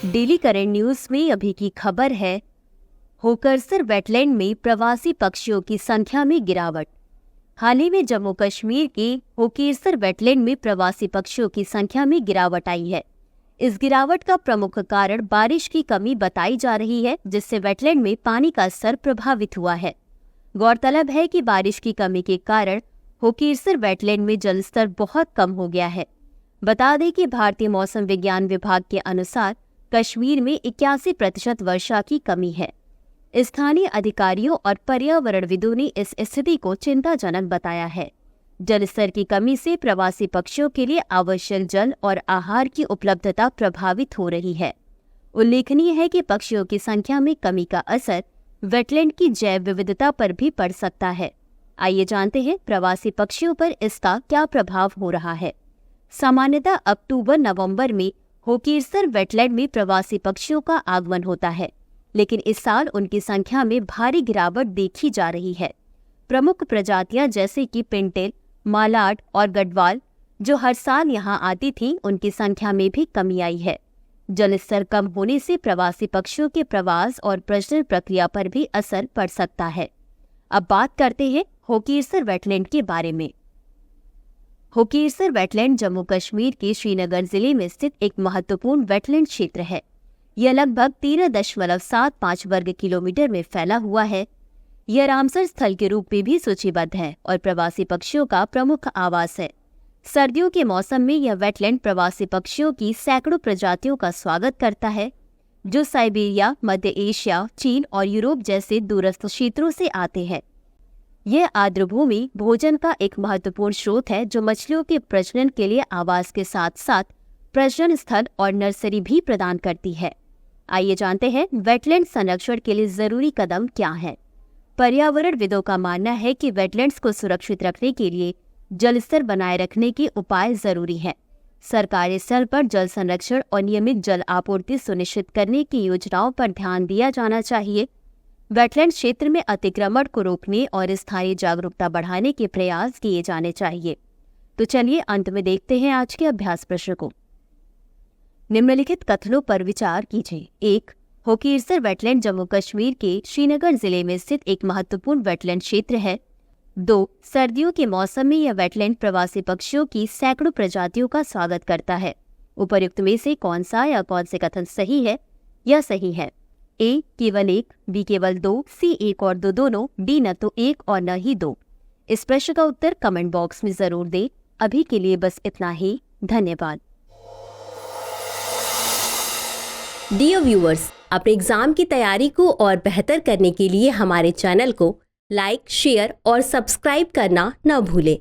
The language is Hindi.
डेली करंट न्यूज में अभी की खबर है, होकरसर वेटलैंड में प्रवासी पक्षियों की संख्या में गिरावट। हाल ही में जम्मू कश्मीर के होकरसर वेटलैंड में प्रवासी पक्षियों की संख्या में गिरावट आई है। इस गिरावट का प्रमुख कारण बारिश की कमी बताई जा रही है, जिससे वेटलैंड में पानी का स्तर प्रभावित हुआ है। गौरतलब है कि बारिश की कमी के कारण होकरसर वेटलैंड में जलस्तर बहुत कम हो गया है। बता दें कि भारतीय मौसम विज्ञान विभाग के अनुसार कश्मीर में 81% वर्षा की कमी है। स्थानीय अधिकारियों और पर्यावरणविदों ने इस स्थिति को चिंताजनक बताया है। जलस्तर की कमी से प्रवासी पक्षियों के लिए आवश्यक जल और आहार की उपलब्धता प्रभावित हो रही है। उल्लेखनीय है कि पक्षियों की संख्या में कमी का असर वेटलैंड की जैव विविधता पर भी पड़ सकता है। आइए जानते हैं प्रवासी पक्षियों पर इसका क्या प्रभाव हो रहा है। सामान्यतः अक्टूबर-नवंबर में होकरसर वेटलैंड में प्रवासी पक्षियों का आगमन होता है, लेकिन इस साल उनकी संख्या में भारी गिरावट देखी जा रही है। प्रमुख प्रजातियां जैसे कि पिंटेल, मालाड और गढ़वाल जो हर साल यहां आती थीं, उनकी संख्या में भी कमी आई है। जलस्तर कम होने से प्रवासी पक्षियों के प्रवास और प्रजनन प्रक्रिया पर भी असर पड़ सकता है। अब बात करते हैं होकरसर वेटलैंड के बारे में। होकरसर वेटलैंड जम्मू कश्मीर के श्रीनगर जिले में स्थित एक महत्वपूर्ण वेटलैंड क्षेत्र है। यह लगभग 13.75 वर्ग किलोमीटर में फैला हुआ है। यह रामसर स्थल के रूप में भी सूचीबद्ध है और प्रवासी पक्षियों का प्रमुख आवास है। सर्दियों के मौसम में यह वेटलैंड प्रवासी पक्षियों की सैकड़ों प्रजातियों का स्वागत करता है, जो साइबेरिया, मध्य एशिया, चीन और यूरोप जैसे दूरस्थ क्षेत्रों से आते हैं। यह आर्द्रभूमि भोजन का एक महत्वपूर्ण स्रोत है, जो मछलियों के प्रजनन के लिए आवास के साथ साथ प्रजनन स्थल और नर्सरी भी प्रदान करती है। आइए जानते हैं वेटलैंड संरक्षण के लिए जरूरी कदम क्या हैं। पर्यावरणविदों का मानना है कि वेटलैंड्स को सुरक्षित रखने के लिए जलस्तर बनाए रखने के उपाय जरूरी हैं। सरकारी स्तर पर जल संरक्षण और नियमित जल आपूर्ति सुनिश्चित करने की योजनाओं पर ध्यान दिया जाना चाहिए। वेटलैंड क्षेत्र में अतिक्रमण को रोकने और स्थानीय जागरूकता बढ़ाने के प्रयास किए जाने चाहिए। तो चलिए अंत में देखते हैं आज के अभ्यास प्रश्न को। निम्नलिखित कथनों पर विचार कीजिए। 1. होकरसर वेटलैंड जम्मू कश्मीर के श्रीनगर जिले में स्थित एक महत्वपूर्ण वेटलैंड क्षेत्र है। 2. सर्दियों के मौसम में यह वेटलैंड प्रवासी पक्षियों की सैकड़ों प्रजातियों का स्वागत करता है। उपर्युक्त में से कौन सा या कौन से कथन सही है या सही है? ए केवल 1, बी केवल 2, सी 1 और 2 दोनों, डी न तो 1 और न ही 2। इस प्रश्न का उत्तर कमेंट बॉक्स में जरूर दें। अभी के लिए बस इतना ही। धन्यवाद। डियर व्यूअर्स, अपने एग्जाम की तैयारी को और बेहतर करने के लिए हमारे चैनल को लाइक, शेयर और सब्सक्राइब करना न भूलें।